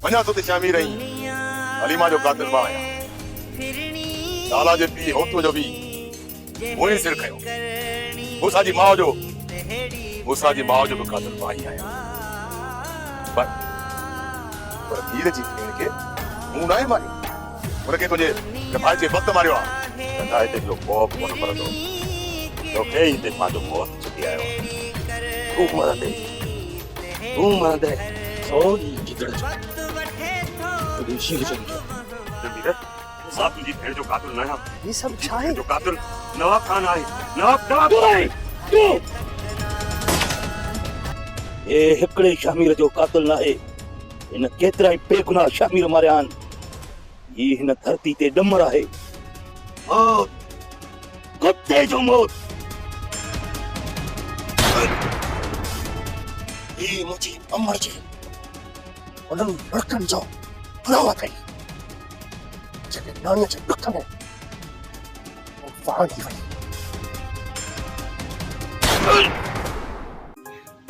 वञा तो शामी रही हलीमा जो कातिल मां आहियां लाला जे पी होतो जो भी मुई सिर खयो मूसा जी मां जो भी कातिल मां ही आहियां पर धीर जी भेण के मूं नाहे मारियो उनखे तुंहिंजे भाई जे वक़्तु मारियो आहे कंदा हिते जो कोप कोन पवंदो तोखे हिते पंहिंजो मौत चुकी आयो तूं मरंदे सौ ॾींहं गिदड़ जो शीर जो साहब तुझी भेड़ जो कातिल न है ये सब छा है जो कातिल नवाब खान आहे नवाब ये हिकड़े शामिर जो कातिल न है इन केतरा ही बेगुनाह शामिर मारिया आहिनि ये हिन धरती ते डमर आहे मौत कुत्ते जो मौत ये मुझे अमर जे उन्हनि लड़कनि जो बुलावा कई जेके नानीअ जे ॾुख में वांगी वई।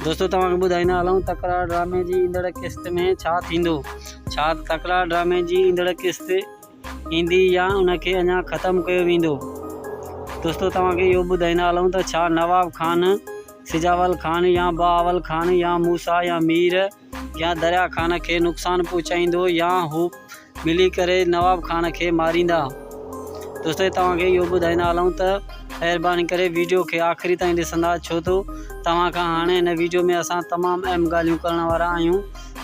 दोस्तों तव्हांखे ॿुधाईंदा हलूं तकरार ड्रामे जी ईंदड़ किस्त में छा थींदो छा तकरार ड्रामे जी ईंदड़ किस्त ईंदी या उनखे अञा ख़त्म कयो वेंदो। दोस्तों तव्हांखे इहो ॿुधाईंदा हलूं त छा नवाब खान सिजावल खान या बहावल खान या मूसा या मीर या दरिया खान के नुक़सान पहुचाईंदो या हू मिली करे नवाब खान के मारींदा। दोस्तों तव्हांखे इहो ॿुधाईंदा हलूं त महिरबानी करे वीडियो के आखिरी ताईं ॾिसंदा छो तो तव्हां खां हाणे हिन वीडियो में असां तमामु अहम ॻाल्हियूं करण वारा आहियूं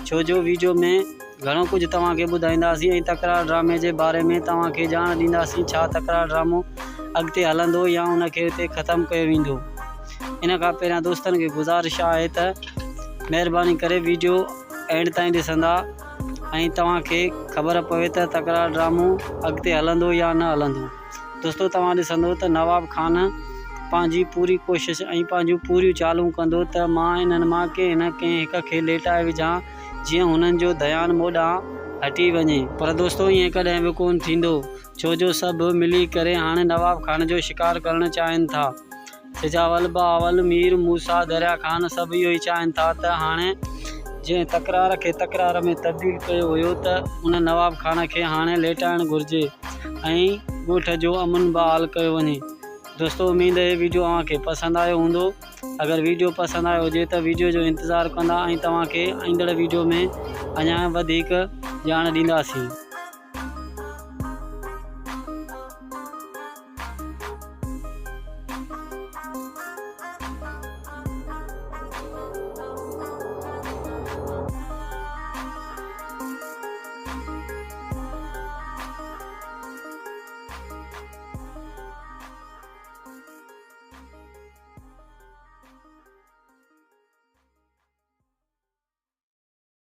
छो जो वीडियो में घणो कुझु तव्हांखे ॿुधाईंदासीं ऐं तकरार ड्रामे जे बारे में तव्हांखे ॼाण ॾींदासीं छा तकरार ड्रामो अॻिते हलंदो या उनखे हिते ख़त्मु कयो वेंदो। इन खां पहिरियां दोस्तनि खे गुज़ारिश आहे त महिरबानी करे वीडियो एंड ताईं ॾिसंदा ऐं तव्हांखे ख़बर पवे त तकरार ड्रामो अॻिते हलंदो या न हलंदो। दोस्तों तव्हां ॾिसंदो त नवाब खान पंहिंजी पूरी कोशिशि ऐं पंहिंजूं पूरियूं चालूं कंदो त मां इन्हनि मां कंहिं हिक खे लेटाए विझां जीअं हुननि जो ध्यानु मोॾां हटी वञे पर दोस्तों ईअं कॾहिं बि कोन थींदो छो जो सभु मिली करे हाणे नवाब खान जो शिकार करणु चाहिनि था। सिजावल बहावल मीर मूसा दरिया खान सभु इहो ई चाहिनि था त हाणे जंहिं तकरार खे तकरार में तब्दील कयो हुयो त उन नवाब खान खे हाणे लेटाइणु घुरिजे ऐं ॻोठ जो अमन बहाल कयो वञे। दोस्तों उम्मीद है वीडियो तव्हांखे पसंदि आयो हूंदो। अगरि वीडियो पसंदि आयो हुजे त वीडियो जो इंतज़ारु कंदा ऐं तव्हांखे ईंदड़ वीडियो में अञा वधीक ॼाण ॾींदासीं।